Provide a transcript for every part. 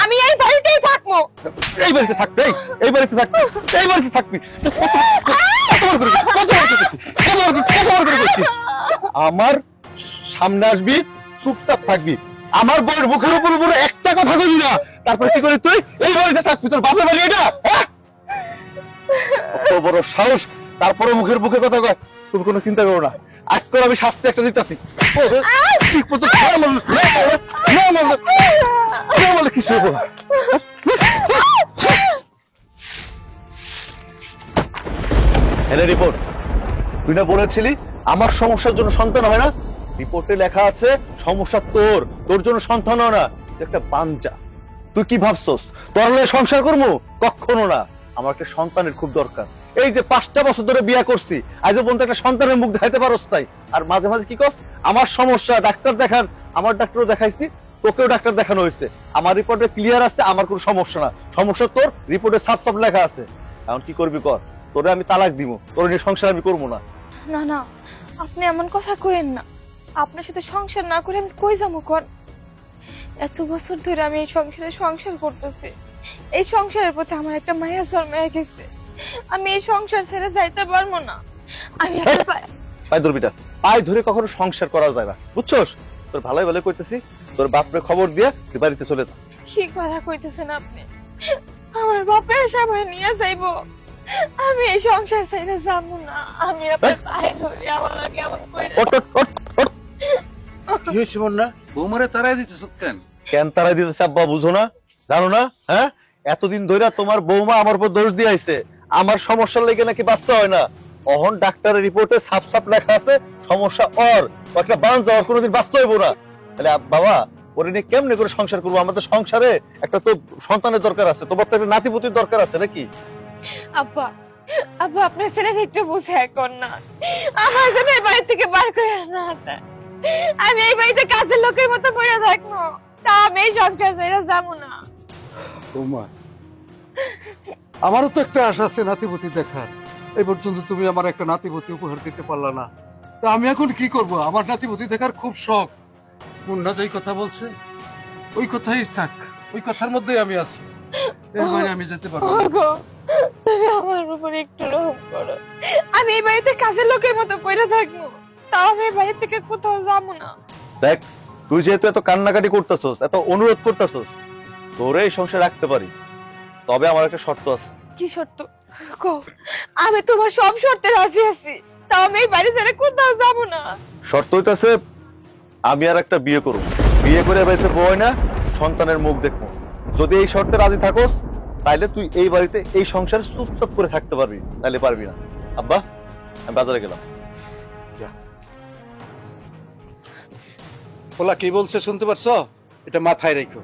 আমি এই বাড়িতেই থাকবো। এই বাড়িতে থাকবি, এই বাড়িতে থাকবি, এই বাড়িতে থাকবি। আমার সামনে আসবি, চুপচাপ থাকবি। আমার বউয়ের মুখের উপর উপরে একটা কথা বলবি না। তারপর কি করে তুই এই বাড়িতে থাকবি? তোর বাপের বাড়ি এটা? কত বড় সাহস! তারপরে মুখের মুখে কথা কয়। তুমি কোনো চিন্তা করো না, আজকে আমি শাস্তি একটা দিতেছি। ঠিক মতো কিছু হবো না। হ্যাঁ রিপোর্ট, তুই না বলেছিলি আমার সমস্যার জন্য সন্তান হয় না? রিপোর্টে লেখা আছে সমস্যা তোর, তোর জন্য সন্তান হয় না। তুই একটা বাঞ্চা। তুই কি ভাবছস তোর হলে সংসার করবো? কখনো না। আমার একটা সন্তানের খুব দরকার। এই যে 5টা বছর ধরে বিয়ে করছি, আজ পর্যন্ত একটা সন্তানের মুখ দেখাইতে পারস তাই। আর মাঝে মাঝে কি কস, আমার সমস্যা ডাক্তার দেখান। আমার ডাক্তারও দেখাইছি, তোকেও ডাক্তার দেখানো হয়েছে। আমার রিপোর্টে ক্লিয়ার আছে আমার কোনো সমস্যা না। সমস্যা তোর, রিপোর্টে সাফ সাফ লেখা আছে। এখন কি করবি কর, তোরে আমি তালাক দিব, তোর নিয়ে সংসার আমি করবো না। না না, আপনি এমন কথা কইেন না। আপনার সাথে সংসার না করে আমি কই যাবো কোন? এত বছর ধরে আমি এই সংসার করতেছি। এই সংসারের প্রতি আমার একটা মায়া জন্মায় গেছে। আমি এই সংসার ছেড়ে যাইতে পারবো না। আমি পায়ে ধরবিটা, পায়ে ধরে কখনো সংসার করা যায় না, বুঝছস? তোর ভালোই ভালো কইতেছি, তোর বাপরে খবর দিয়ে তুই বাড়িতে চলে যা। কি কথা কইতেছেন আপনি? আমার বাপে সবাই নিয়ে যাইবো, আমি এই সংসার ছেড়ে যাবো না। আমি আপনার পায়ে ধরে আমার লাগে এমন কইরা। কি হয়েছে বন্যা? বৌমারে তারাই দিতেছ কেন? কেন তারাই দিতেছে আব্বা বুঝো না, জানো না? হ্যাঁ, এতদিন ধরে তোমার বৌমা আমার উপর দোষ দিয়ে আইছে। আমার সমস্যার লেগে নাকি বাচ্চা হয় না। অহন ডাক্তারের রিপোর্টে সাফ সাফ লেখা আছে সমস্যা ওর, ও একটা বাঞ্চা, ওর কোনোদিন বাঁচতে হইব না। তাহলে বাবা ওরে নিয়ে কেমনে করে সংসার করবো? আমাদের সংসারে একটা তো সন্তানের দরকার আছে, তোমার তো একটা নাতিপুতির দরকার আছে নাকি? আব্বা, আব্বা আপনার ছেলের একটু বুঝে কর না। আমার জন্য এই বাড়ি থেকে বার করে না। আমি এই বাড়িতে কাজের লোকের মতো পড়ে থাকবো, তা আমি এই সংসার ছেড়ে যাবো না। বৌমা, আমারও তো একটা আশা আছে নাতিপতি দেখার। এই পর্যন্ত তুমি আমার একটা নাতিপতি উপহার দিতে পারলা না, তা আমি এখন কি করব? আমার নাতিপতি দেখার খুব শখ। মুন্না যেই কথা বলছে ওই কথাই থাক, ওই কথার মধ্যেই আমি আছি। এর বাইরে আমি যেতে পারবো না। ওগো, তুমি আমার উপর একটু রহম করো। আমি এই বাড়িতে কাজের লোকের মতো পড়ে থাকবো, তাও আমি এই বাড়ি থেকে কোথাও যাবো না। দেখ, তুই যেহেতু এত কান্নাকাটি করতেছস, এত অনুরোধ করতেছস, তোরে এই সংসার রাখতে পারি, তবে আমার একটা শর্ত আছে। কি শর্ত? কও। আমি তোমার সব শর্তে রাজি আছি, তাও আমি এই বাড়ি ছেড়ে কোথাও যাবো না। শর্ত হইতাছে আমি আর একটা বিয়ে করব, বিয়ে করে বাড়িতে বই না, সন্তানের মুখ দেখবো। যদি এই শর্তে রাজি থাকোস তাইলে তুই এই বাড়িতে এই সংসার চুপচাপ করে থাকতে পারবি, তাইলে পারবি না। আব্বা, আমি বাজারে গেলাম। ওলা কি বলছে শুনতে পারছো? এটা মাথায় রেখো।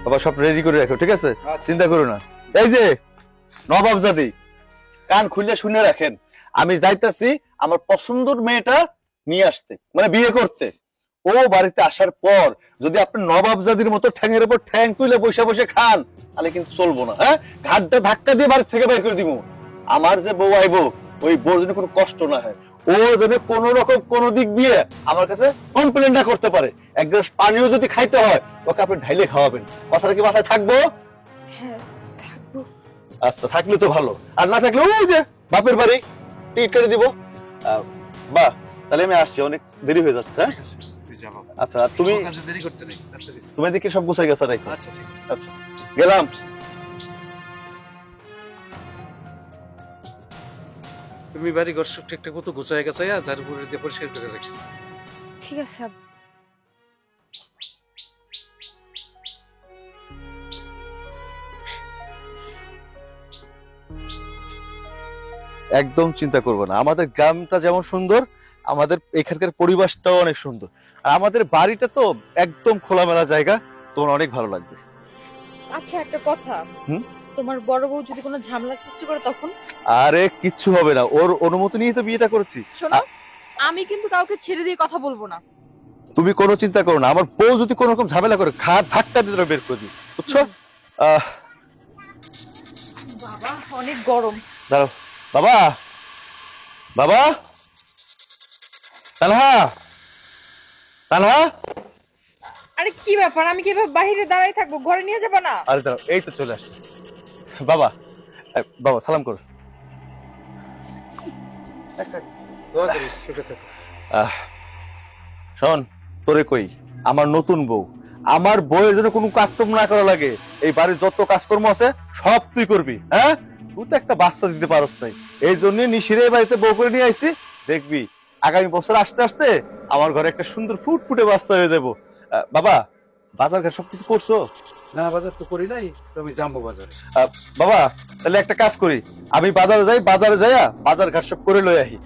বাবা সব রেডি করে রাখো, ঠিক আছে? চিন্তা করো না। এই যে নবাব জাদি, কান খুলে শুনে রাখেন, আমি যাইতাছি আমার পছন্দের মেয়েটা নিয়ে আসতে, মানে বিয়ে করতে। ও বাড়িতে আসার পর যদি আপনি নবাব জাদির মতো ঠ্যাঙের উপর ঠ্যাং তুলে বসে বসে খান, তাহলে কিন্তু চলবো না। হ্যাঁ, ঘাটটা ধাক্কা দিয়ে বাড়ি থেকে বের করে দিব। আমার যে বউ আইবো, ওই বউর জন্য কোনো কষ্ট না হয়, ও যেন কোন রকম কোন দিক দিয়ে আমার কাছে কমপ্লেন না করতে পারে। এক গ্লাস পানিও যদি খাইতে হয় ওকে আপনি ঢাইলে খাওয়াবেন। কথাটা কি মাথায় থাকবো? হ্যাঁ, থাকবো। আচ্ছা, থাকলে তো ভালো, আর না থাকলে ওই যে বাপের বাড়ি টিকিট কেটে দিব। বাহ, তাহলে আমি আসছি, অনেক দেরি হয়ে যাচ্ছে। হ্যাঁ, আচ্ছা, আর তুমি দেরি করতে নেই। তুমি এদিকে সব গুছাই গেছে নাকি? আচ্ছা ঠিক আছে। আচ্ছা, গেলাম। তুমি বাড়ি ঘর একটা কত গুছায় গেছে, যার উপরে দিয়ে পরিষ্কার করে রাখি। ঠিক আছে আব্বা। একদম চিন্তা করবো না, আমাদের গ্রামটা যেমন সুন্দর, আমাদের এখানকার পরিবেশটাও অনেক সুন্দর। আর আমাদের বাড়িটা তো একদম খোলামেলা জায়গা, তোমার অনেক ভালো লাগবে। আচ্ছা একটা কথা, হুম? তোমার বড় বউ যদি কোনো ঝামেলা সৃষ্টি করে তখন? আরে কিচ্ছু হবে না, ওর অনুমতি নিয়ে তো বিয়েটা করেছি। শোনো, আমি কিন্তু কাউকে ছেড়ে দিয়ে কথা বলবো না। তুমি কোনো চিন্তা করো না, আমার বউ যদি কোনো রকম ঝামেলা করে ধাক্কা দিয়ে বের করে দিই, বুঝছো? বাবা অনেক গরম। দাঁড়াও। বাবা, বাবা, তানহা, তানহা। আরে কি ব্যাপার, আমি কি এভাবে বাইরে দাঁড়াই থাকবো? ঘরে নিয়ে যাবো না? আরে দাঁড়াও, এই তো চলে আসছে। বাবা, বাবা সালাম করো। শোন, তোরে কই, আমার নতুন বউ, আমার বউয়ের জন্য কোনো কাজকর্ম না করা লাগে, এই বাড়ির যত কাজকর্ম আছে সব তুই করবি। হ্যাঁ, তুই তো একটা বাচ্চা দিতে পারস নাই, এই জন্য নিশিরে বাড়িতে বউ করে নিয়ে আইছি। দেখবি আগামী বছর আসতে আসতে আমার ঘরে একটা সুন্দর ফুটফুটে বাচ্চা হয়ে যাবো। বাবা, বাজার ঘাট সবকিছু করছো? না, বাজার তো করি নাই, তো আমি যাবো বাজারে। বাবা, তাহলে একটা কাজ করি, আমি বাজারে যাই, বাজারে যাইয়া বাজার ঘাট সব করে লই আহি।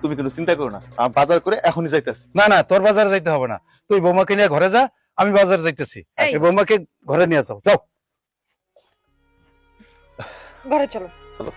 তুমি কিন্তু চিন্তা করো না, আমি বাজার করে এখনই যাইতেছি। না না, তোর বাজারে যাইতে হবে না, তুই বৌমাকে নিয়ে ঘরে যা, আমি বাজারে যাইতেছি। এই। এই বৌমাকে ঘরে নিয়ে যাও, যাও। ঘরে চলো। চলো।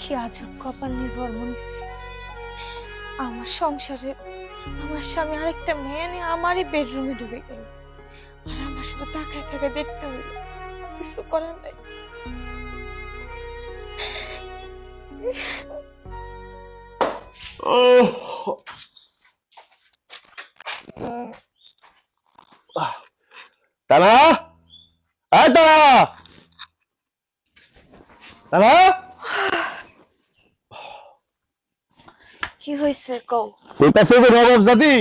কি আজব কপাল নিয়ে জন্ম নিচ্ছি। আমার সংসারে আমার স্বামী আরেকটা মেয়ে নিয়ে আমারই বেডরুমে ঢুকে গেল, আর আমার শুধু তাকায় তাকায় দেখতে হইল, কিছু করার নাই। তারা, এই তারা, তারা। কি হয়েছে কও? কইতাছে যে নবাব জাদি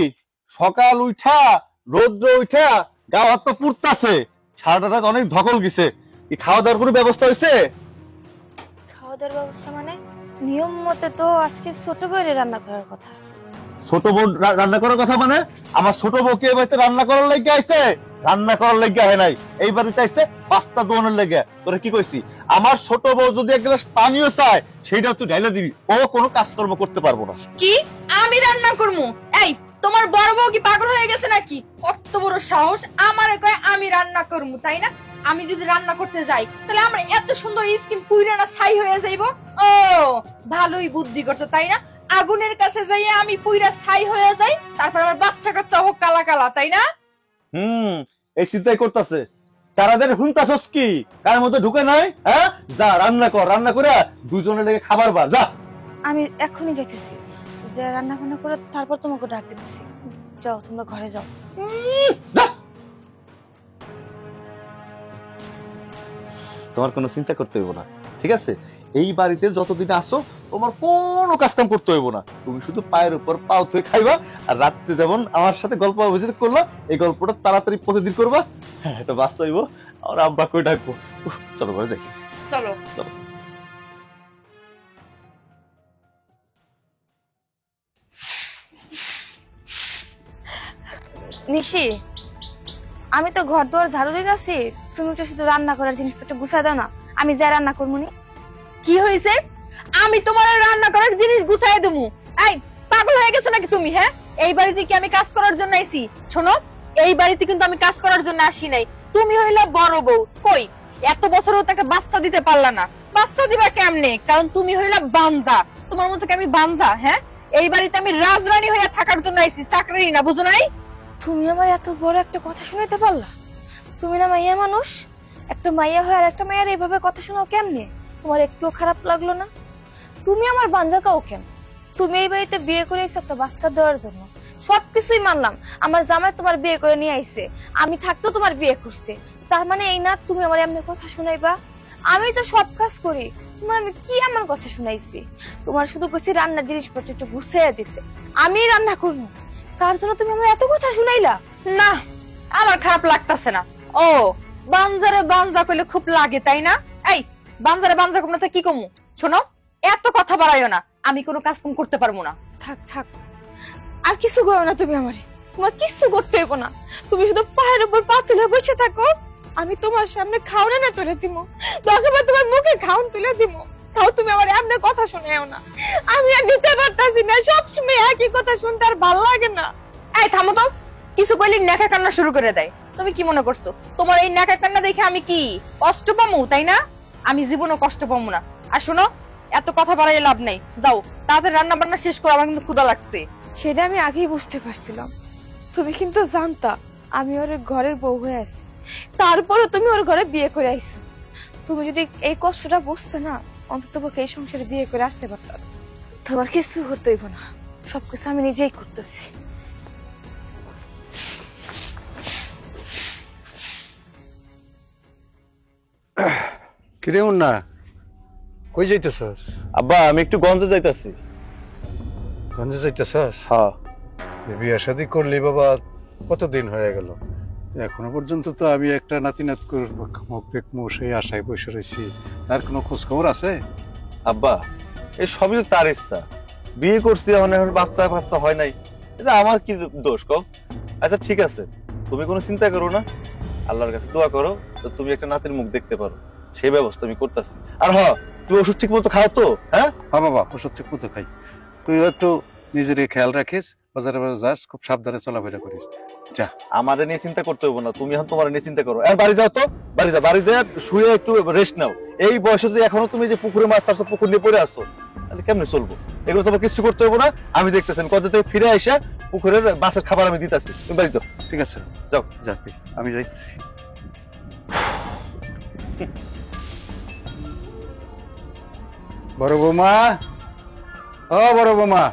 সকাল উঠা রৌদ্র উঠা গাও হাত তো পুড়তাছে, সারাটা রাত অনেক ধকল গেছে। কি খাওয়া দাওয়ার কোনো ব্যবস্থা হয়েছে? খাওয়া দাওয়ার ব্যবস্থা মানে নিয়ম মতে তো আজকে ছোট বউরে রান্না করার কথা। ছোট বউ রান্না করার কথা মানে আমার ছোট বউকে এই বাড়িতে রান্না করার লাগিয়ে আইছে? রান্না করার লাগিয়ে হয় নাই, এই বাড়িতে আইছে পাস্তা দোয়ানোর লেগে। তোরা কি কইছি, আমার ছোট বউ যদি এক গ্লাস পানিও চায় সেইটা তুই ঢাইলা দিবি, ও কোনো কাজকর্ম করতে পারবো না। কি আমি রান্না করবো? এই তোমার বড় বউ কি পাগল হয়ে গেছে নাকি? কত বড় সাহস আমার কয় আমি রান্না করবো, তাই না? আমি যদি রান্না করতে যাই তাহলে আমার এত সুন্দর স্কিন পুইরা না ছাই হয়ে যাইবো। ও ভালোই বুদ্ধি করছো, তাই না? আগুনের কাছে যাইয়ে আমি পুইরা ছাই হয়ে যাই, তারপর আমার বাচ্চা কাচ্চা হোক কালা কালা, তাই না? এই চিন্তাই করতেছে। তারাদের হুনতাছস কি কার মধ্যে ঢুকে নাই? হ্যাঁ, যা রান্না কর, রান্না করে দুজনে লেগে খাবার বার যা। আমি এখনই যাইতেছি, যে রান্না বান্না করে তারপর তোমাকে ডাক দিতেছি। যাও, তোমরা ঘরে যাও। যা। তোমার কোনো চিন্তা করতে হইব না, ঠিক আছে? এই বাড়িতে যতদিন আসো তোমার কোনো কাজ কাম করতে হইব না, তুমি শুধু পায়ের উপর পাও থুয়ে খাইবা, আর রাত্রে যেমন আমার সাথে গল্প অভিযোগ করলা, এই গল্পটা তাড়াতাড়ি প্রতিদিন করবা। হ্যাঁ, এটা বাস্তব হইব। আর আব্বা কই ডাকবো। চলো ঘরে যাই। চলো চলো। নিশি, আমি তো ঘর দুয়ার ঝাড়ু দিতেছি, তুমি তো শুধু রান্না করার জিনিসপত্র গুছাই দাও না, আমি যাই রান্না করবো নি। কি হয়েছে? আমি তোমার রান্না করার জিনিস গুছাই দেবো? এই পাগল হয়ে গেছো নাকি তুমি? হ্যাঁ, এই বাড়িতে কি আমি কাজ করার জন্য আইছি? শোনো, এই বাড়িতে কিন্তু আমি কাজ করার জন্য আসি নাই। তুমি হইলা বড় বউ, কই এত বছরও তাকে বাচ্চা দিতে পারলা না। বাচ্চা দিবা কেমনে? কারণ তুমি হইলা বাঞ্জা। তোমার মতো কি আমি বাঞ্জা? হ্যাঁ, এই বাড়িতে আমি রাজরানী হইয়া থাকার জন্য আইছি, চাকরি না, বুঝো নাই? তুমি আমার এত বড় একটা কথা শুনাইতে পারলা? তুমি না মাইয়া মানুষ, একটা মাইয়া হয় আর একটা মাইয়ার এইভাবে কথা শোনাও কেমনে? তোমার একটুও খারাপ লাগলো না? তুমি আমার বাঞ্জা কাও কেন? তুমি এই বাড়িতে বিয়ে করে এসে একটা বাচ্চা দেওয়ার জন্য, সবকিছুই মানলাম। আমার জামাই তোমার বিয়ে করে নিয়ে আইছে, আমি থাকতেও তোমার বিয়ে করছে, তার মানে এই না তুমি আমার এমনি কথা শুনাইবা? আমি তো সব কাজ করি, তোমার আমি কি এমন কথা শুনাইছি? তোমার শুধু কইছি রান্নার জিনিসপত্র একটু গুছিয়ে দিতে, আমি রান্না করবো, তার জন্য তুমি আমার এত কথা শুনাইলা? না, আমার খারাপ লাগতাছে না। ও বাঞ্জারে বাঞ্জা কইলে খুব লাগে, তাই না? এই বাঞ্জারে বাঞ্জা কম না তো কি কমু? শোনো, এত কথা বাড়াইও না, আমি কোনো কাজ কাম করতে পারবো না। থাক থাক, আর কিছু করো না তুমি আমারে, তোমার কিছু করতে হইব না। তুমি শুধু পায়ের উপর পা তুলে বসে থাকো, আমি তোমার সামনে খাওয়ানো না তুলে দিব, দরকার তোমার মুখে খাওন তুলে দিব। তাও তুমি আমার এমনি কথা শুনেও না। আমি আর নিতে পারতাছি না, সবসময় একই কথা শুনতে আর ভাল লাগে না। এই থামো তো, কিছু কইলে নেকা কান্না শুরু করে দেয়। তুমি কি মনে করছো তোমার এই নেকা কান্না দেখে আমি কি কষ্ট পামু, তাই না? আমি জীবনও কষ্ট পামু না। আর শোনো, এত কথা বাড়াইয়ে লাভ নাই, যাও তাড়াতাড়ি রান্না বান্না শেষ করো, আমার কিন্তু ক্ষুধা লাগছে। সেটা আমি আগেই বুঝতে পারছিলাম। তুমি কিন্তু জানতা আমি ওর ঘরের বউ হয়ে আছি, তারপরও তুমি ওর ঘরে বিয়ে করে আইছো। তুমি যদি এই কষ্টটা বুঝতে না, অন্তত পক্ষে এই সংসারে বিয়ে করে আসতে পারত। তোমার কিছু করতে হইব না, সবকিছু আমি নিজেই করতেছি। কিরে মুন্না, কই যাইতেছস? আব্বা আমি একটু গঞ্জে যাইতাছি। গঞ্জে যাইতেছস? হ্যাঁ। বিয়ে শাদী করলি বাবা, কতদিন হয়ে গেল, এখনো পর্যন্ত তো আমি একটা নাতি নাত মুখ দেখবো সেই আশায় বসে রয়েছি। তার কোনো খোঁজ খবর আছে? আব্বা এই সবই তো তার ইচ্ছা, বিয়ে করছি এখন, এখন বাচ্চা ফাচ্চা হয় নাই, এটা আমার কি দোষ কও? আচ্ছা ঠিক আছে, তুমি কোনো চিন্তা করো না, আল্লাহর কাছে দোয়া করো তো তুমি একটা নাতির মুখ দেখতে পারো, সেই ব্যবস্থা আমি করতেছি। আর হ্যাঁ, তুমি ওষুধ ঠিক মতো খাও তো? হ্যাঁ হ্যাঁ বাবা, ওষুধ ঠিক মতো খাই। তুই একটু নিজের খেয়াল রাখিস, বাজারে বাজারে যাস, খুব সাবধানে চলাফেরা করিস। যা, আমাদের নিয়ে চিন্তা করতে হবে না, তুমি এখন তোমার নিয়ে চিন্তা করো। আর বাড়ি যাও তো, বাড়ি যাও, বাড়ি যা শুয়ে একটু রেস্ট নাও। এই বয়সে যদি এখনো তুমি যে পুকুরে মাছ চাচ্ছ, পুকুর নিয়ে পড়ে আসো, তাহলে কেমনে চলবো? এগুলো তোমার কিছু করতে হবে না, আমি দেখতেছেন কত থেকে ফিরে আসা পুকুরের মাছের খাবার আমি দিতেছি। তুমি বাড়ি যাও। ঠিক আছে, যাও। যাতে আমি যাইতেছি। বড় বৌমা, ও বড় বৌমা,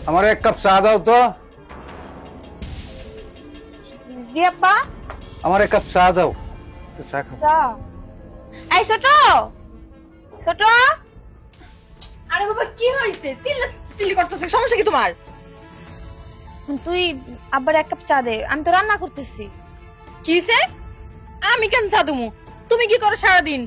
আমার এক কাপ চা দাও তো। জি আব্বা। আমার এক কাপ চা দাও, চা খাও। এই ছোট ছোট, আরে বাবা কি হয়েছে? চিল্লি করতেছ, সমস্যা কি তোমার? তুই আব্বার এক কাপ চা দে, আমি তো রান্না করতেছি। কিসে? আমি কেন চা দেবো? তুমি কি করো সারাদিন?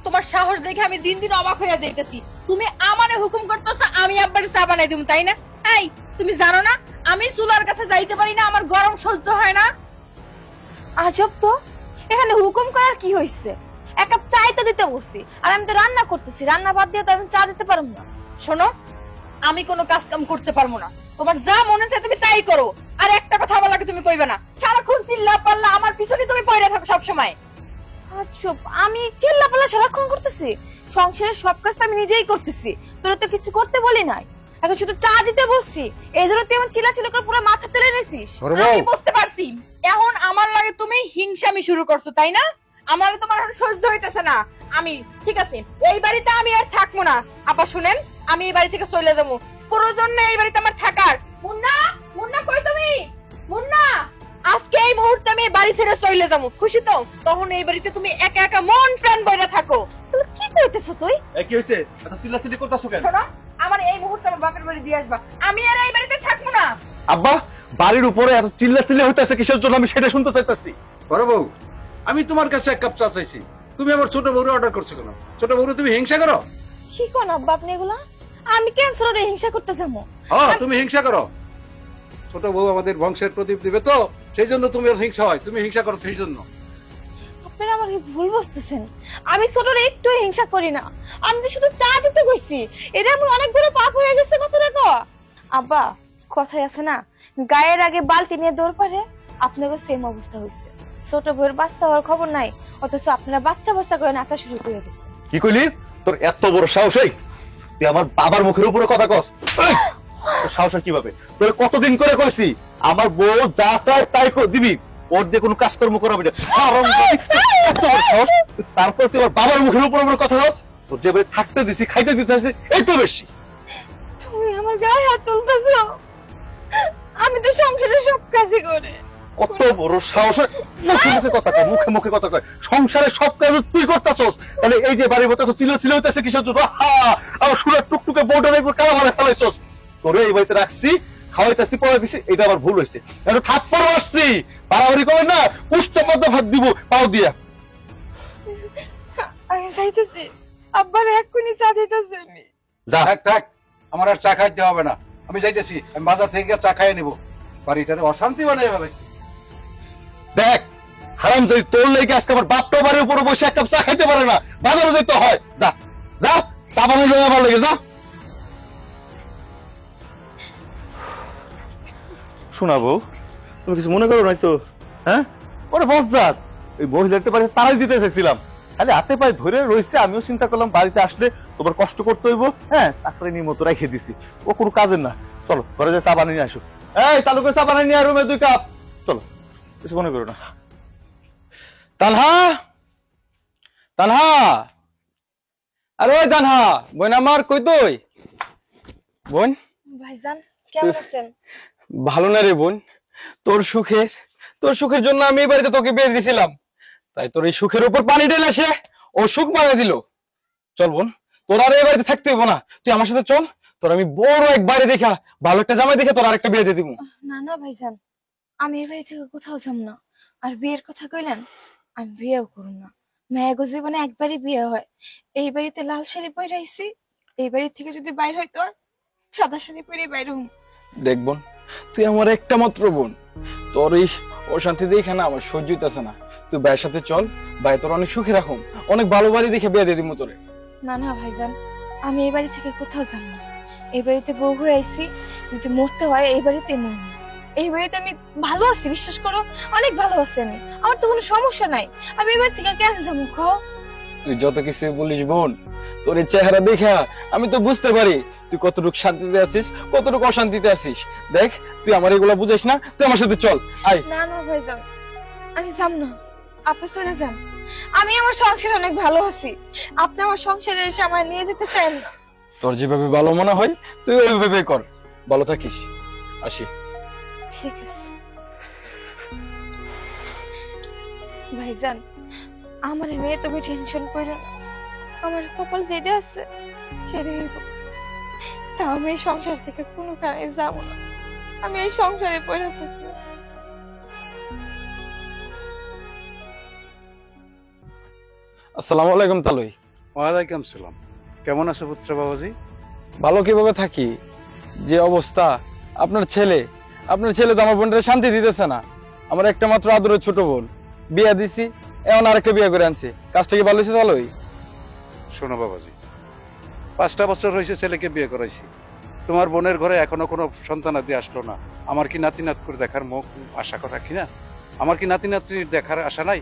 তোমার সাহস দেখে আমি দিন দিন অবাক হয়ে যাইতেছি। তুমি আমারে হুকুম করতেছো আমি আব্বার চা বানাই দিমু, তাই না? এই তুমি জানো না আমি চুলার কাছে যাইতে পারি না, আমার গরম সহ্য হয় না। আজব তো, এখানে হুকুম করার কি হয়েছে? এক কাপ চাই তো দিতে বসছি, আর আমি তো রান্না করতেছি, রান্না বাদ দিয়ে তো আমি চা দিতে পারবো না। শোনো, আমি কোনো কাজ কাম করতে পারবো না, তোমার যা মনে চায় তুমি তাই করো। আর একটা কথা আমার লাগে তুমি কইবে না, সারাক্ষণ চিল্লা পাল্লা আমার পিছনে তুমি পড়ে থাকো সব সময়। আজব, আমি চিল্লা পাল্লা সারাক্ষণ করতেছি? সংসারের সব কাজ তো আমি নিজেই করতেছি, তোরা তো কিছু করতে বলি নাই, এখন শুধু চা দিতে বসছি, এই জন্য তুই এমন চিল্লাচিল্লি করে পুরো মাথা তুলে নিছিস। বড় বউ, আমি বুঝতে পারছি, এখন আমার লাগে তুমি হিংসামি শুরু করছো, তাই না? আমার তোমার এখন সহ্য হইতেছে না। আমি ঠিক আছে, এই বাড়িতে আমি আর থাকবো না। আপা শুনেন, আমি এই বাড়ি থেকে চলে যাবো, প্রয়োজন নেই এই বাড়িতে আমার থাকার। মুন্না, মুন্না কই তুমি? মুন্না, আজকে এই মুহূর্তে আমি এই বাড়ি ছেড়ে চলে যাবো, খুশি তো? তখন এই বাড়িতে তুমি একা একা মন প্রাণ বইরা থাকো। এগুলো কি কইতেছো তুই? কি হয়েছে? এত চিল্লাচিল্লি করতেছো কেন? শোনো, আমার এই মুহূর্তে আমার বাপের বাড়ি দিয়ে আসবা, আমি আর এই বাড়িতে থাকবো না। আব্বা বাড়ির উপরে এত চিল্লাচিল্লি হইতেছে কিসের জন্য, আমি সেটা শুনতে চাইতেছি। বড় বউ, আমি তোমার কাছে এক কাপ চা চাইছি, তুমি আবার ছোট বউরে অর্ডার করছো কেন? ছোট বউরে তুমি হিংসা করো? কি কোন আব্বা আপনি এগুলা? আমি ক্যান্সারে হিংসা করতে যাবো? হ্যাঁ, তুমি হিংসা করো। ছোট বউ আমাদের বংশের প্রদীপ দিবে তো, সেই জন্য তুমি হিংসা হয়, তুমি হিংসা করো সেই জন্য। আপনারা আমার ভুল বুঝতেছেন, আমি ছোটরে একটু হিংসা করি না, আমি তো শুধু চা দিতে কইছি, এটা আমার অনেক বড় পাপ হয়ে গেছে। কথাটা কো আব্বা, কথাই আছে না, গায়ের আগে বালতি নিয়ে দৌড় পারে, আপনাকে সেম অবস্থা হয়েছে। ছোট বউয়ের বাচ্চা হওয়ার খবর নাই, অথচ আপনারা বাচ্চা বাচ্চা করে নাচা শুরু করে দিচ্ছে। কি কইলি? তোর এত বড় সাহস? এই তুই আমার বাবার মুখের উপরে কথা কস? এই, তোর সাহস কিভাবে? তোর কতদিন করে কইছি আমার বউ যা চায় তাই দিবি, ওর দিয়ে কোনো কাজকর্ম করাবি না। এত বড় সাহস, তারপর তুই আমার বাবার মুখের উপরে কথা কস? তোর যে বাড়ি থাকতে দিছি, খাইতে দিতে আসছি, এই তো বেশি। তুমি আমার গায়ে হাত তুলতেছো, আমি তো সংসারের সব কাজই করে। কত বড় সাহস! মুখে মুখে কথা কয়, মুখে মুখে কথা কয়, সংসারের সব কাজ তুই করতেছস, তাহলে এই যে বাড়ির মতো চিল্লা হইতেছে কিসের জন্য? আমার সুরের টুকটুকে বউটার উপর কালা মারা ফেলাইছস। তোরে এই বাড়িতে রাখছি, খাওয়াইতেছি, পড়াই দিছি, এটা আমার ভুল হয়েছে। এটা থাপ্পড় মারছি, বাড়াবাড়ি করে না, উচ্চা পদ্মা ভাত দিব পাও দিয়া। আমি চাইতেছি আব্বার এক্ষুনি চা দিতেছি আমি। যা। থাক থাক, আমার আর চা খাইতে হবে না, আমি যাইতেছি, আমি বাজার থেকে গিয়ে চা খাইয়ে নিবো, বাড়িটারে অশান্তি বানিয়ে ফেলাইছি। দেখ হারাম, যদি তোর লেগে আজকে আমার বাপটা বাড়ির উপরে বসে এক কাপ চা খাইতে পারে না, বাজারে যেতে হয়। যা যা, সাবানের জন্য ভালো লেগে যা। শোনাবো, তুমি কিছু মনে করো নাই তো? হ্যাঁ, ওরে বসজাত ওই মহিলাতে পারে তারাই দিতে চাইছিলাম, খালি হাতে পায়ে ধরে রয়েছে। আমিও চিন্তা করলাম বাড়িতে আসলে তোমার কষ্ট করতে হইব, হ্যাঁ চাকরি নিয়ে মতো রেখে দিছি, ও কোনো কাজের না। চলো ঘরে যে চা বানিয়ে নিয়ে আসো। এই চালু করে চা বানিয়ে নিয়ে আর রুমে 2 কাপ। চলো, কিছু মনে করো না। তানহা, তানহা, আরে ওই তানহা, বোন আমার কই তুই? বোন ভাইজান কেমন আছেন? ভালো না রে বোন, তোর সুখের জন্য আমি এই বাড়িতে তোকে বিয়ে দিয়েছিলাম, তাই তোর এই সুখের উপর পানি ঢেলে সে ও সুখ বানিয়ে দিল। চল বোন, তোর আর এই বাড়িতে থাকতে হইব না, তুই আমার সাথে চল। তোর আমি বড় এক বাড়ি দেখা, ভালো একটা জামাই দেখে তোর আরেকটা বিয়ে দিয়ে দিব। না না ভাইজান, আমি এই বাড়ি থেকে কোথাও যাব না। আর বিয়ের কথা কইলেন, আমি বিয়েও করব না। মেয়েগো জীবনে একবারই বিয়ে হয়। এই বাড়িতে লাল শাড়ি পরে আইছি, এই বাড়ি থেকে যদি বাইর হইতো সাদা শাড়ি পরে বাইর হম। দেখ বোন, তুই আমার একটা মাত্র বোন, তোর এই অশান্তি দেখে না আমার সহ্য হইতেছে না। তুই ভাইয়ের সাথে চল, ভাই তোর অনেক সুখে রাখুম, অনেক ভালো বাড়ি দেখে বিয়ে দিয়ে দিব তোরে। না না ভাইজান, আমি এই বাড়ি থেকে কোথাও যাব না। এই বাড়িতে বউ হয়ে আইছি, যদি মরতে হয় এই বাড়িতে মরব। এই বাড়িতে আমি ভালো আছি, বিশ্বাস করো অনেক ভালো আছি আমি, আমার তো কোনো সমস্যা নাই। আমি এই বাড়ি থেকে কেন যাবো খাও? তুই যত কিছু বলিস বোন, তোর এই চেহারা দেখা আমি তো বুঝতে পারি তুই কতটুকু শান্তিতে আছিস, কতটুকু অশান্তিতে আছিস। দেখ, তুই আমার এগুলা বুঝাইস না, তুই আমার সাথে চল। আয়। না না ভাইজান, আমি যাব না, আপনি চলে যান। আমি আমার সংসারে অনেক ভালো আছি, আপনি আমার সংসারে এসে আমার নিয়ে যেতে চান না। তোর যেভাবে ভালো মনে হয় তুই ওইভাবে কর, ভালো থাকিস। আসি। ঠিক আছে ভাইজান, আমার নিয়ে তুমি টেনশন করো না। আমার কপাল যেটা আছে সেটাই হইব। তাও আমি এই সংসার থেকে কোনো কারণে যাব না, আমি এই সংসারে পড়ে থাকবো। আসসালামু আলাইকুম তালুই। ওয়ালাইকুম সালাম। কেমন আছো পুত্র বাবাজি? ভালো কিভাবে থাকি, যে অবস্থা। আপনার ছেলে তো আমার বোনটা শান্তি দিতেছে না। আমার একটা মাত্র আদরের ছোট বোন, বিয়ে দিছি, এখন আরেকটা বিয়ে করে আনছে। কাজটা কি ভালো হয়েছে তালুই? শোনো বাবাজি, 5টা বছর হয়েছে ছেলেকে বিয়ে করাইছি, তোমার বোনের ঘরে এখনো কোনো সন্তানাদি আসলো না। আমার কি নাতি নাত করে দেখার মুখ আশা করা কি না? আমার কি নাতি নাতনি দেখার আশা নাই?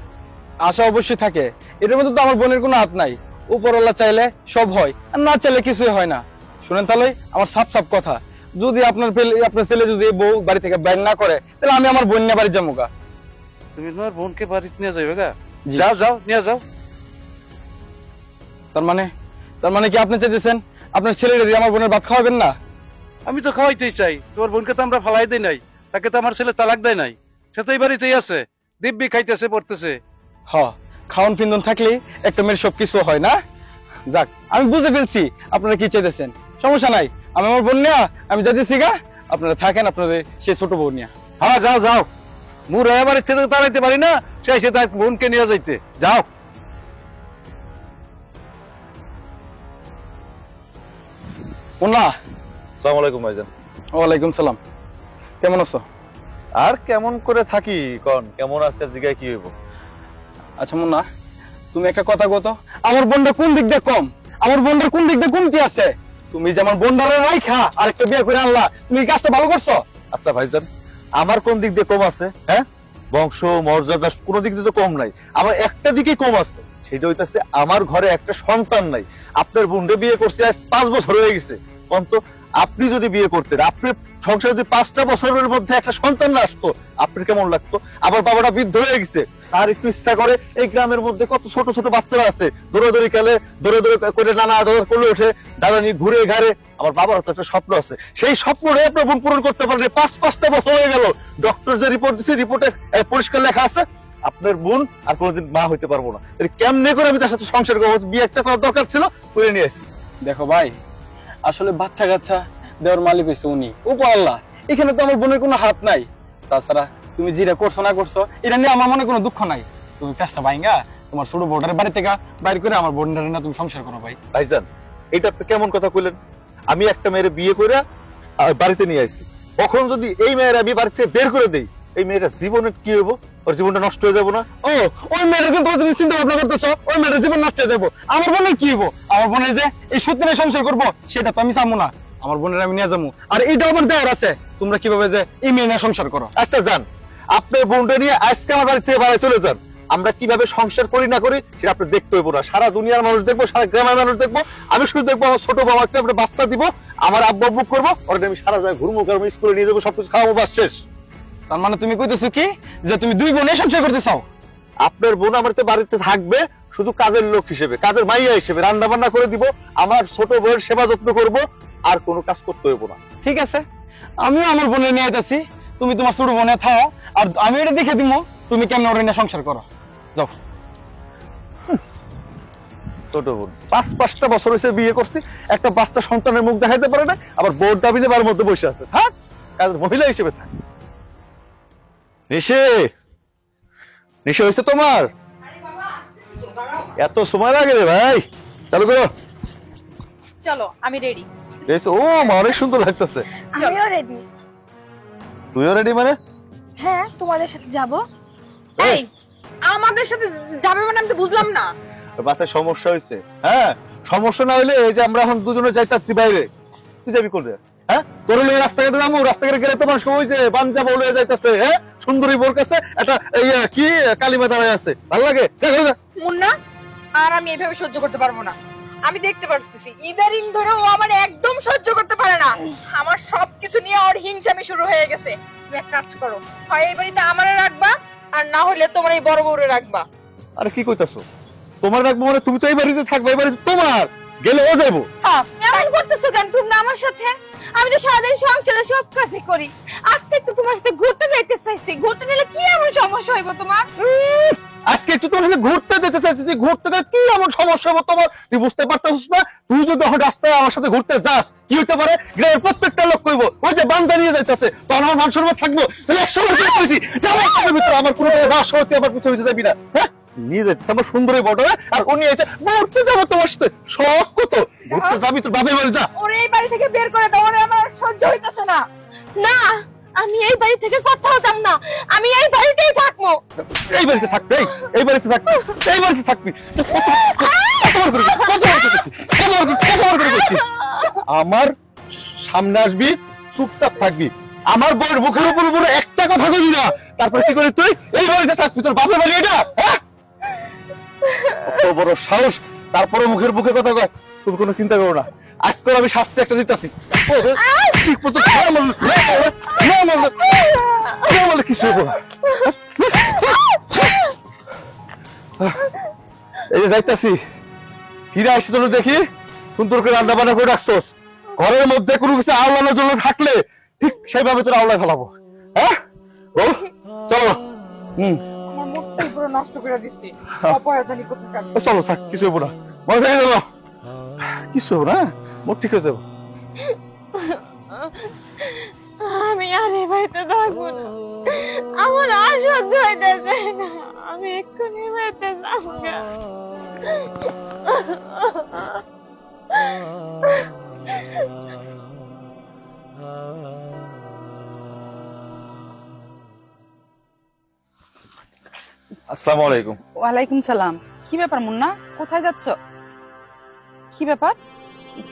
আশা অবশ্যই থাকে, এটার মধ্যে তো আমার বোনের কোনো হাত নাই। উপরওয়ালা চাইলে সব হয়, আর না চাইলে কিছুই হয় না। শুনেন তালুই, আমার সাপ কথা, যদি আপনার ছেলে যদি এই বউ বাড়ি থেকে বাইর না করে, তাহলে আমি আমার বোন নিয়ে বাড়ি যাবো গা। তুমি তোমার বোনকে বাড়িতে নিয়ে যাবে গা? জি। যাও যাও, নিয়ে যাও। তার মানে কি আপনি চাইতেছেন আপনার ছেলেটা দিয়ে আমার বোনের ভাত খাওয়াবেন না? আমি তো খাওয়াইতেই চাই, তোমার বোনকে তো আমরা ফালাই দেই নাই, তাকে তো আমার ছেলে তালাক দেয় নাই, সে তো এই বাড়িতেই আছে, দিব্যি খাইতেছে পড়তেছে। হ, খাওয়ান ফিন্দন থাকলেই একটা মেয়ের সবকিছু হয় না। যাক, আমি বুঝে ফেলছি আপনারা কি চাইতেছেন। সমস্যা নাই, আমি আমার বোন নিয়া আমি যাইতেছি গা, আপনারা থাকেন আপনাদের সেই ছোট বোন নিয়া। হ্যাঁ যাও যাও, মুর বাড়ির থেকে তাড়াইতে পারি না, সে তার বোনকে নিয়ে যাইতে যাও। মুন্না। আসসালামু আলাইকুম ভাইজান। ওয়ালাইকুম সালাম। কেমন আছো? আর কেমন করে থাকি কোন, কেমন আছে আর জিগায় কি হইব? আচ্ছা মুন্না, তুমি একটা কথা কত, আমার বোনটা কোন দিক দিয়ে কম, আমার বোনটার কোন দিক দিয়ে কমতি আছে? তুমি যে আমার বোনটারে রাইখা আরেকটা বিয়ে করে আনলা, তুমি এই কাজটা ভালো করছো? আচ্ছা ভাইজান, আমার কোন দিক দিয়ে কম আছে? হ্যাঁ, বংশ মর্যাদা কোনো দিক দিয়ে তো কম নাই, আমার একটা দিকেই কম আছে, সেটা হইতাছে আমার ঘরে একটা সন্তান নাই। আপনার বোনকে বিয়ে করছে আজ 5 বছর হয়ে গেছে, অন্ত আপনি যদি বিয়ে করতেন, আপনার সংসারে যদি 5টা বছরের মধ্যে একটা সন্তান না আসতো, আপনার কেমন লাগতো? আমার বাবাটা বৃদ্ধ হয়ে গেছে, তার একটু ইচ্ছা করে, এই গ্রামের মধ্যে কত ছোট ছোট বাচ্চারা আছে, দৌড়াদৌড়ি খেলে, দৌড়াদৌড়ি করে নানা আদর করলে ওঠে, দাদা নিয়ে ঘুরে ঘাড়ে। আমার বাবার তো একটা স্বপ্ন আছে, সেই স্বপ্নটাই আপনার বোন পূরণ করতে পারেন। 5টা বছর হয়ে গেল, ডক্টর যে রিপোর্ট দিচ্ছে, রিপোর্টে পরিষ্কার লেখা আছে আপনার বোন আর কোনোদিন মা হইতে পারবো না। কেমনে করে আমি তার সাথে সংসার করবো? বিয়ে একটা করার দরকার ছিল, করে নিয়ে আসি। দেখো ভাই, আসলে বাচ্চা কাচ্চা দেওয়ার মালিক হয়েছে উনি, উপর আল্লাহ, এখানে তো আমার বোনের কোনো হাত নাই। তাছাড়া তুমি যেটা করছো না করছো, এটা নিয়ে আমার মনে কোনো দুঃখ নাই। তুমি ফেসটা ভাইঙ্গা তোমার ছোট বোর্ডারের বাড়ি থেকে বাইর করে আমার বোর্ডার না তুমি সংসার করো ভাই। ভাইজান, এটা আপনি কেমন কথা কইলেন? আমি একটা মেয়ের বিয়ে করে বাড়িতে নিয়ে আসি, কখন যদি এই মেয়ের আমি বাড়িতে বের করে দেই, এই মেয়েটা জীবনে কি হইব? ওর জীবনটা নষ্ট হয়ে যাবো না? ও ওই মেয়েটার কিন্তু তুমি চিন্তা ভাবনা করতেছো, ওই মেয়েটার জীবন নষ্ট হয়ে যাবো। আমার বোনের কি হবো? আমার বোনের যে এই সত্যি সংসার করবো সেটা তো আমি চাবো না। আমার বোনের আমি নিয়ে যাবো, আর এইটাও আমার দেওয়ার আছে। তোমরা কিভাবে যে এই মেয়ে নিয়ে সংসার করো। আচ্ছা যান, আপনার বোনটা নিয়ে আজকে আমার বাড়ি থেকে বাইরে চলে যান। আমরা কিভাবে সংসার করি না করি সেটা আপনি দেখতে হইব না। সারা দুনিয়ার মানুষ দেখবো, সারা গ্রামের মানুষ দেখবো। আমি শুধু দেখবো আমার ছোট বাবা একটা বাচ্চা দিব, আমার আব্বু আব্বু করবো, ওর আমি সারা জায়গায় ঘুরবো, স্কুলে নিয়ে যাবো, সবকিছু খাওয়াবো, বাস শেষ। তার মানে তুমি কইতেছো কি যে তুমি দুই বোনে সংসার করতে চাও? আপনার বোন আমার তো বাড়িতে থাকবে শুধু কাজের লোক হিসেবে, কাজের মাইয়া হিসেবে, রান্না বান্না করে দিব, আমার ছোট বোনের সেবা যত্ন করব, আর কোনো কাজ করতে হইব না। ঠিক আছে, আমিও আমার বোনের নিয়ে আইতাছি, তুমি তোমার ছোট বোনে থাও, আর আমি এটা দেখে দিব তুমি কেমন ওর নিয়ে সংসার করো। যাও। ছোট বোন 5-5টা বছর হয়েছে বিয়ে করছি, একটা বাচ্চা সন্তানের মুখ দেখাইতে পারে না, আবার বোর দাবি নেবার মধ্যে বসে আছে। হ্যাঁ, কাজের মহিলা হিসেবে থাক। নিশে নিশে হয়েছে তোমার? এত সময় লাগে রে ভাই, চালু করো। চলো আমি রেডি। ও মা, অনেক সুন্দর লাগতেছে। আমিও রেডি। তুইও রেডি মানে? হ্যাঁ, তোমাদের সাথে যাব। এই আমাদের সাথে যাবে মানে আমি তো বুঝলাম না। মাথায় সমস্যা হয়েছে? হ্যাঁ, সমস্যা না হলে এই যে আমরা এখন দুজনে যাইতাছি বাইরে, তুই যাবি কোন? হ্যাঁ, তোর হলে রাস্তাঘাটে যাবো, রাস্তাঘাটে গেলে তোমার সময় যে বাঞ্জা বলে যাইতেছে, হ্যাঁ, সুন্দরী বোর কাছে একটা কি কালিমা দাঁড়ায় আছে, ভালো লাগে? মুন্না, আর আমি এইভাবে সহ্য করতে পারবো না। আমি দেখতে পারতেছি ইদারিং ধরে ও আমার একদম সহ্য করতে পারে না। আমার সবকিছু নিয়ে ওর হিংসামি শুরু হয়ে গেছে। তুমি এক কাজ করো, হয় এই বাড়িতে আমারে রাখবা, আর না হলে তোমার এই বড় বউরে রাখবা। আরে কি কইতাছো? তোমার রাখবো মানে তুমি তো এই বাড়িতে থাকবে, এই বাড়িতে তোমার, গেলে ও যাইবো। হ্যাঁ, এমন করতেছো কেন তোমরা আমার সাথে? আমি তো সারাদিন সংসারে সব কাজই করি, আজকে একটু তোমার সাথে ঘুরতে যাইতে চাইছি। ঘুরতে গেলে কি এমন সমস্যা হইব তোমার? আজকে একটু তোমার সাথে ঘুরতে যেতে চাইছি, ঘুরতে গেলে কি এমন সমস্যা হবে তোমার? তুই বুঝতে পারতেছিস না? তুই যদি এখন রাস্তায় আমার সাথে ঘুরতে যাস, কি হইতে পারে? গ্রামের প্রত্যেকটা লোক কইবো ওই যে বান্দা নিয়ে যাইতেছে, তখন আমার মান সম্মান থাকবো? তাহলে 100 বার করে কইছি যাও আমার ভিতরে, আমার কোনো যাওয়ার সময় তুই আমার পিছনে যাবি না। হ্যাঁ, নিয়ে যাচ্ছে আমার সুন্দরী বর্ডারে, আর ও নিয়ে যাচ্ছে ঘুরতে যাবো তোমার সাথে। শখ কত, ঘুরতে যাবি তোর বাপের বাড়ি যা। ওরে এই বাড়ি থেকে বের করে দাও, ওরে আমার আর সহ্য হইতাছে না। না, আমি এই বাড়ি থেকে কোথাও যাব না, আমি এই বাড়িতেই থাকবো। এই বাড়িতে থাকবি, এই বাড়িতে থাকবি, এই বাড়িতে থাকবি। আমার সামনে আসবি, চুপচাপ থাকবি, আমার বউয়ের মুখের উপর উপরে একটা কথা বলবি না, তারপরে কি করে তুই এই বাড়িতে থাকবি? তোর বাপের বাড়ি এটা? কত বড় সাহস, তারপরে মুখের মুখে কথা কয়। তুমি কোনো চিন্তা করো না, আজকে আমি শাস্তি একটা দিতেছি। কিছু হবো না। এই যে যাইতাছি, ফিরে আসছি তোর দেখি সুন্দর করে রান্না বান্না করে রাখছোস। ঘরের মধ্যে কোনো কিছু আওলানোর জন্য থাকলে ঠিক সেইভাবে তোর আওলায় ফেলাবো। হ্যাঁ, ও চলো। আমার মুখটাই পুরো নষ্ট করে দিচ্ছি। অপরাজানি কোথাকার। চলো থাক, কিছু হবো না, মনে থেকে যাবো, কিছু হবো না, মোট ঠিক হয়ে যাবো। আমি আর এই বাড়িতে থাকবো না, আমার আর সহ্য হইতেছে না, আমি এক্ষুনি এই বাড়িতে যাবো না। আসসালামু আলাইকুম। ওয়ালাইকুম সালাম। কি ব্যাপার মুন্না, কোথায় যাচ্ছ? কি ব্যাপার,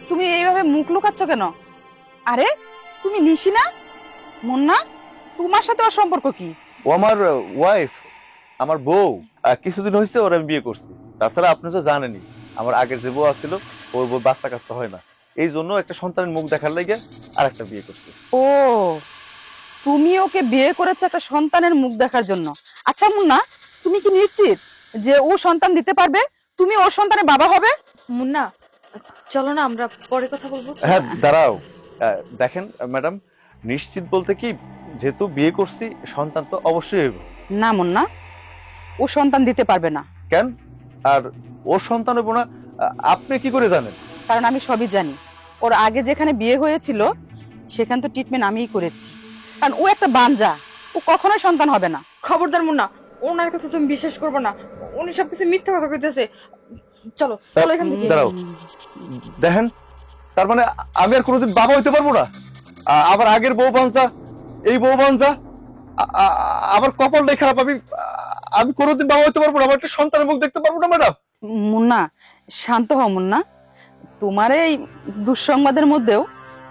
তুমি এইভাবে মুখ লুকাচ্ছ কেন? আরে তুমি নিশি না? মুন্না, তোমার সাথে ওর সম্পর্ক কি? ও আমার ওয়াইফ, আমার বউ। কিছুদিন হয়েছে ওর আমি বিয়ে করছি। তাছাড়া আপনি তো জানেনই আমার আগের যে বউ আছিল, ওর বউ বাচ্চা কাচ্চা হয় না, এই জন্য একটা সন্তানের মুখ দেখার লাগে আর একটা বিয়ে করছি। ও, তুমি ওকে বিয়ে করেছো একটা সন্তানের মুখ দেখার জন্য? আচ্ছা মুন্না, তুমি কি নিশ্চিত যে ও সন্তান দিতে পারবে? তুমি ওর সন্তানের বাবা হবে? মুন্না, চলো না আমরা পরে কথা বলবো। হ্যাঁ দাঁড়াও, দেখেন ম্যাডাম, নিশ্চিত বলতে কি, যেহেতু বিয়ে করছি সন্তান তো অবশ্যই হইব। না মুন্না, ও সন্তান দিতে পারবে না। কেন? আর ওর সন্তান হইব না আপনি কি করে জানেন? কারণ আমি সবই জানি। ওর আগে যেখানে বিয়ে হয়েছিল সেখান তো ট্রিটমেন্ট আমিই করেছি। কারণ ও একটা বাঞ্জা, ও কখনোই সন্তান হবে না। খবরদার মুন্না, ওনার কথা তুমি বিশ্বাস করবে না, উনি সবকিছু মিথ্যা কথা কইতেছে। চলো চলো এখান থেকে। দাঁড়াও, দেখেন, তার মানে আমি আর কোনোদিন বাবা হইতে পারবো না? আবার আগের বউ বাঞ্জা, এই বউ বাঞ্জা, আমার কপালটাই খারাপ। আমি কোনোদিন বাবা হইতে পারবো না, আমার একটা সন্তানের মুখ দেখতে পারবো না ম্যাডাম। মুন্না, শান্ত হও মুন্না। তোমার এই দুঃসংবাদের মধ্যেও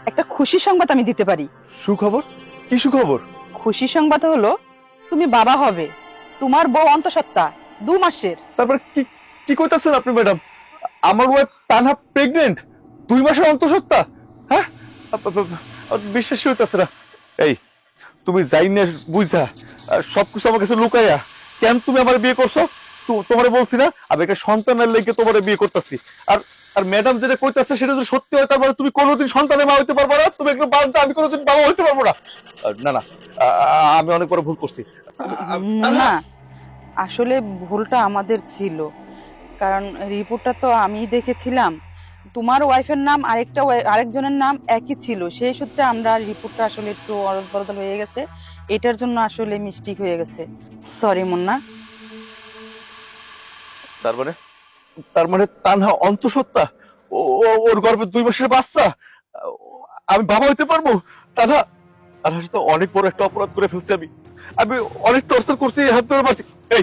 একটা খুশি সংবাদ আমি দিতে পারি। সুখবর? কি সুখবর? খুশি সংবাদ হলো তুমি বাবা হবে। তোমার বউ অন্তঃসত্ত্বা 2 মাসের। তারপরে কি কি কইতাছেন আপনি ম্যাডাম? আমার ওয়াইফ তানহা প্রেগনেন্ট, 2 মাসের অন্তঃসত্ত্বা? হ্যাঁ, বিশ্বাসই হইতাছে না। এই তুমি যাই না বুঝা সবকিছু আমার কাছে লুকাইয়া কেন তুমি আমার বিয়ে করছো? তোমারে বলছি না আমি একটা সন্তানের লেগে তোমারে বিয়ে করতেছি। আর আর ম্যাডাম যেটা কইতাছে সেটা যদি সত্যি হয় তারপরে তুমি কোনোদিন সন্তানের মা হইতে পারবে না, তুমি একটা বাচ্চা, আমি কোনোদিন বাবা হইতে পারবো না। না না, আমি অনেক বড় ভুল করছি। না, আসলে ভুলটা আমাদের ছিল, কারণ রিপোর্টটা তো আমি দেখেছিলাম। তোমার ওয়াইফের নাম আরেকজনের নাম একই ছিল, সেই সূত্রে আমরা রিপোর্টটা আসলে একটু অদল বদল হয়ে গেছে। এটার জন্য আসলে মিস্টেক হয়ে গেছে। সরি মুন্না। তার মানে তানহা অন্তঃসত্ত্বা, ওর গর্ভে 2 মাসের বাচ্চা, আমি বাবা হইতে পারবো? তানহা, আর তো অনেক বড় একটা অপরাধ করে ফেলছি আমি অনেক টর্চার করছি, হাত ধরে মারছি। এই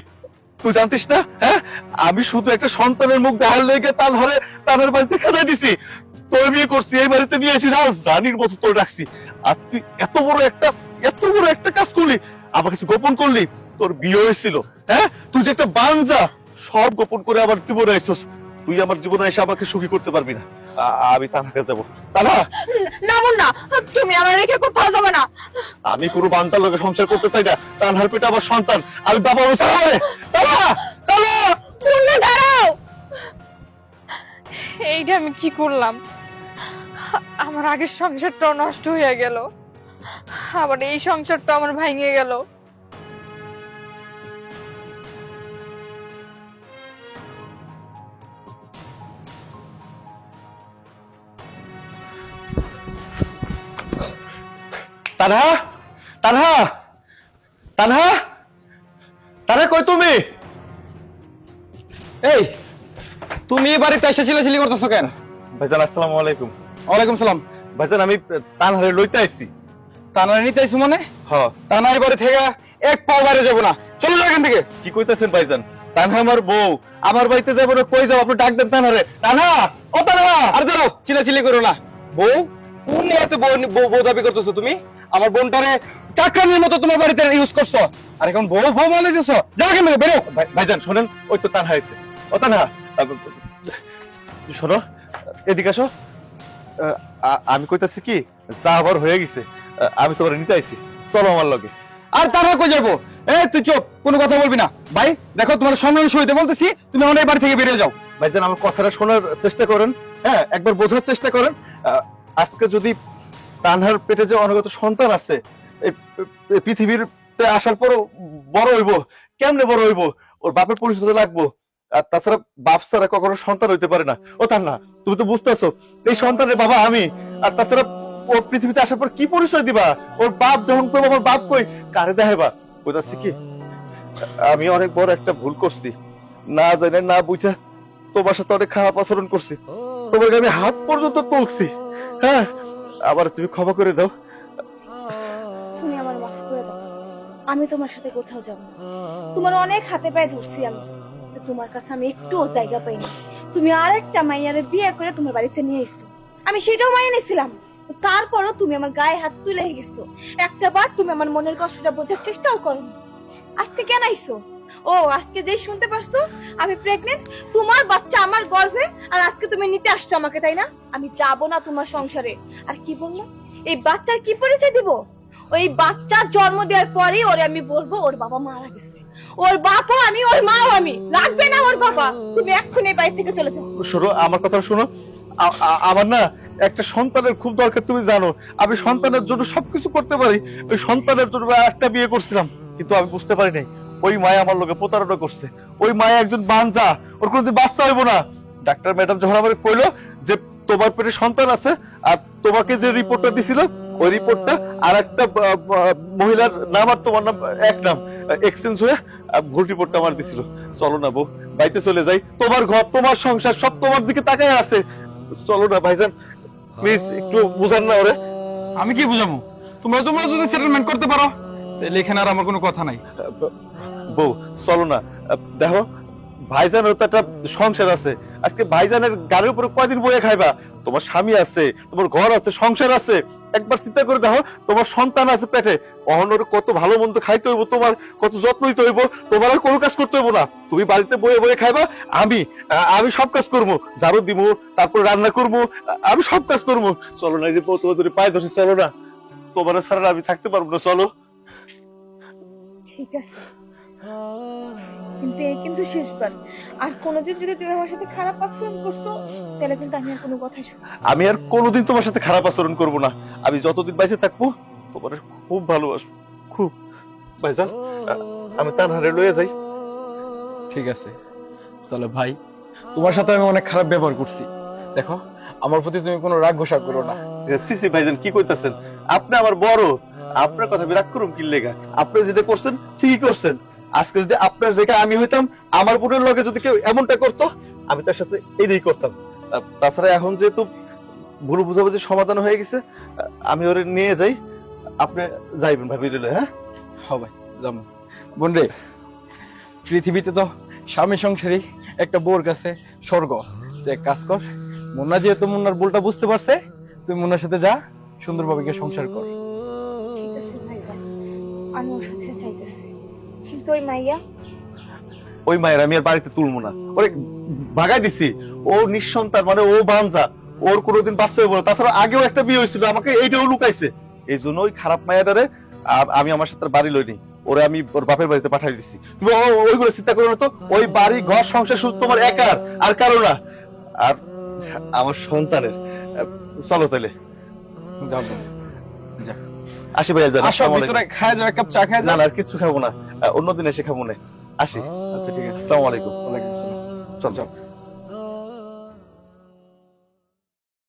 তুই জানতিস না? হ্যাঁ, আমি শুধু একটা সন্তানের মুখ দেখার লেগে তানহার বাড়িতে খেদাই দিছি, তোর বিয়ে করছি, এই বাড়িতে নিয়ে এসে রানীর মতো তোর রাখছি। আর তুই এত বড় একটা কাজ করলি, আমার কাছে গোপন করলি তোর বিয়ে হয়েছিল। হ্যাঁ, তুই যে একটা বাঞ্জা, সব গোপন করে আমার জীবনে আইসোস। তুই আমার জীবনে এসে আমাকে সুখী করতে পারবি না। আমি তানহাকে যাবো। তানহা, না মুন্না, তুমি আমার রেখে কোথাও যাবে না। আমি কোনো বান্তার লোকে সংসার করতে চাই না। তানহার পেটে আমার সন্তান, আমি বাবা হয়েছে। তানহা, তানহা, মুন্না দাঁড়াও। এইটা আমি কি করলাম? আমার আগের সংসারটাও নষ্ট হয়ে গেল, আবার এই সংসারটা আমার ভেঙে গেল। তানহা, তানহা, তানহা, তানহা, কই তুমি? এই তুমি এই বাড়িতে এসে চিল্লাচিল্লি করতেছো কেন? ভাইজান আসসালামু আলাইকুম। ওয়ালাইকুম সালাম। ভাইজান আমি তানহারে লইতে আইছি। তানা নিতে আইছো মানে? হ্যাঁ। তানা এই বাড়ি থেকে এক পাও বাইরে যাবো না, চলে যাও এখান থেকে। কি কইতাছেন ভাইজান? তানহা আমার বউ, আমার বাড়িতে যাবো না, কই যাবো? আপনি ডাক দেন তানহারে। তানহা, ও তানহা। আর দাঁড়াও, চিল্লাচিল্লি করো না। বউ? কোন নিয়াতে বউ দাবি করতেছো তুমি? আমার বোনটারে চাকরানির মতো তোমার বাড়িতে ইউজ করছো, আর এখন বউ বউ মানে দিছো। যাও এখান থেকে, বেরো। ভাইজান শোনেন, ওই তো তানহা এসে। ও তানহা, শোনো, এদিকে আসো। আমি কইতাছি কি, যা আবার হয়ে গেছে, আমি তোমার নিতে আইছি, চলো আমার লগে। আর তারা কই যাবো? এই তুই চুপ, কোনো কথা বলবি না। ভাই দেখো, তোমার সম্মান সহিতে বলতেছি, তুমি এখন এই বাড়ি থেকে বেরিয়ে যাও। ভাইজান আমার কথাটা শোনার চেষ্টা করেন, হ্যাঁ, একবার বোঝার চেষ্টা করেন। আজকে যদি তানহার পেটে যে অনাগত সন্তান আছে, এই পৃথিবীর আসার পরও বড় হইব, কেমনে বড় হইব? ওর বাপের পরিচয় লাগবো। আর তাছাড়া বাপ ছাড়া কখনো সন্তান হইতে পারে না। ও তানহা, তুমি তো বুঝতেছো এই সন্তানের বাবা আমি। আর তাছাড়া ও পৃথিবীতে আসার পর কি পরিচয় দিবা? ওর বাপ যখন করবো, আমার বাপ কই, কারে দেখাইবা? বুঝাচ্ছি কি, আমি অনেক বড় একটা ভুল করছি, না জানে না বুঝা তোমার সাথে অনেক খারাপ আচরণ করছি, তোমাকে আমি হাত পর্যন্ত তুলছি। হ্যাঁ, আবার তুমি ক্ষমা করে দাও। তুমি আমার মাফ করে দাও, আমি তোমার সাথে কোথাও যাব না। তোমার অনেক হাতে পায়ে ধরছি আমি, তোমার কাছে আমি একটুও জায়গা পাইনি। তুমি আরেকটা মাইয়ারে বিয়ে করে তোমার বাড়িতে নিয়ে এসছো, আমি সেটাও মাইনে নিয়েছিলাম। তারপরও তুমি আমার গায়ে হাত তুলে গেছো। একটা বার তুমি আমার মনের কষ্টটা বোঝার চেষ্টাও করো। আজকে কেন আইছো? ও আজকে যেই শুনতে পারছো আমি প্রেগনেন্ট, তোমার বাচ্চা আমার গর্ভে, আর আজকে তুমি নিতে আসছো আমাকে, তাই না? আমি যাব না তোমার সংসারে। আর কি বললো, এই বাচ্চার কি পরিচয় দিব? ওই বাচ্চা জন্ম দেওয়ার পরেই ওরে আমি বলবো ওর বাবা মারা গেছে, ওর বাপও আমি, ওর মাও আমি, লাগবে না ওর বাবা। তুমি এক্ষুনি এই বাড়ি থেকে চলে যাও। শোনো, আমার কথা শোনো। আমার না একটা সন্তানের খুব দরকার, তুমি জানো আমি সন্তানের জন্য সবকিছু করতে পারি। ওই সন্তানের জন্য একটা বিয়ে করছিলাম, কিন্তু আমি বুঝতে পারি নাই ওই মায়া আমার লোকে প্রতারণা করছে। ওই মায়া একজন বাঞ্জা, ওর কোনোদিন বাচ্চা হইব না। ডাক্তার ম্যাডাম যখন আমার কইলো যে তোমার পেটে সন্তান আছে, আর তোমাকে যে রিপোর্টটা দিছিল ওই রিপোর্টটা আর একটা মহিলার নাম আর তোমার নাম এক নাম এক্সচেঞ্জ হয়ে ভুল রিপোর্টটা আমার দিছিল। চলো না বউ, বাড়িতে চলে যাই, তোমার ঘর তোমার সংসার সব তোমার দিকে তাকায় আছে। চলো না ভাইজান, প্লিজ একটু বুঝান না ওরে। আমি কি বুঝাবো? তোমরা যদি সেটেলমেন্ট করতে পারো তাহলে এখানে আর আমার কোনো কথা নাই। বউ চলো না, দেখো ভাইজানের তো একটা সংসার আছে। আজকে ভাইজানের গাড়ির উপরে কয়দিন বয়ে খাইবা? তোমার স্বামী আছে, তোমার ঘর আছে, সংসার আছে। একবার চিন্তা করে দেখো, তোমার সন্তান আছে পেটে, অহনোর কত ভালো মন্দ খাইতে হইব, তোমার কত যত্ন নিতে হইব। তোমার আর কোনো কাজ করতে হইব না, তুমি বাড়িতে বয়ে বয়ে খাইবা। আমি সব কাজ করবো, ঝাড়ু দিব, তারপর রান্না করবো, আমি সব কাজ করবো। চলো না, এই যে বউ তোমার ধরে পায়ে ধরছি, চলো না, তোমার ছাড়া আমি থাকতে পারবো না, চলো। ঠিক আছে, কিন্তু এই কিন্তু শেষবার। আর কোনোদিন যদি তুমি আমার সাথে খারাপ আচরণ করছো, তাহলে কিন্তু আমি আর কোনো কথাই শুনবো না। আমি আর কোনোদিন তোমার সাথে খারাপ আচরণ করব না। আমি যতদিন বেঁচে থাকবো তোমার খুব ভালোবাসবো, খুব। ভাইজান, আমি তানহারে লয়ে যাই। ঠিক আছে, তাহলে ভাই তোমার সাথে আমি অনেক খারাপ ব্যবহার করছি, দেখো আমার প্রতি তুমি কোনো রাগ ঘোষা করো না। সিসি ভাইজান, কি কইতাছেন? আপনি আমার বড়, আপনার কথা বিরাগ করুন কি লেগা? আপনি যেটা করছেন ঠিকই করছেন। আজকে যদি আপনার জায়গায় আমি হইতাম, আমার বোনের লগে যদি কেউ এমনটা করতো, আমি তার সাথে এটাই করতাম। তাছাড়া এখন যেহেতু ভুল বুঝাবুঝি সমাধান হয়ে গেছে, আমি ওরে নিয়ে যাই। আপনি যাইবেন ভাবি দিলে? হ্যাঁ ভাই যাবো। বোন রে, পৃথিবীতে তো স্বামী সংসারী একটা বউর কাছে স্বর্গ। তুই এক কাজ কর, মুন্না যেহেতু মুন্নার ভুলটা বুঝতে পারছে, তুই মুন্নার সাথে যা, সুন্দরভাবে গিয়ে সংসার কর। ঠিক আছে ভাইজান, আমি ওর সাথে যাইতেছি। কিন্তু ওই মাইয়া, ওই মায়ের আমি আর বাড়িতে তুলবো না, ওরে ভাগাই দিছি। ও নিঃসন্তান, মানে ও বাঞ্জা, ওর কোনোদিন বাচ্চা হইব না। তাছাড়া আগেও একটা বিয়ে হয়েছিল, আমাকে এইটাও লুকাইছে। এই জন্য ওই খারাপ মায়াটারে আমি আমার সাথে বাড়ি লইনি, ওরে আমি ওর বাপের বাড়িতে পাঠাই দিছি। তুমি ওইগুলো চিন্তা করো না তো। ওই বাড়ি ঘর সংসার শুধু তোমার একার, আর কারো না। আর আমার সন্তানের। চলো তাহলে যাবো, যা। আসি ভাইয়া, জান। আসো, ভিতরে খায় যাও, এক কাপ চা খায় না যাও। না, আর কিছু খাবো না, অন্যদিন এসে খাবো না। আসি। আচ্ছা ঠিক আছে, আসসালামু আলাইকুম। ওয়ালাইকুম আসসালাম। চল যাও।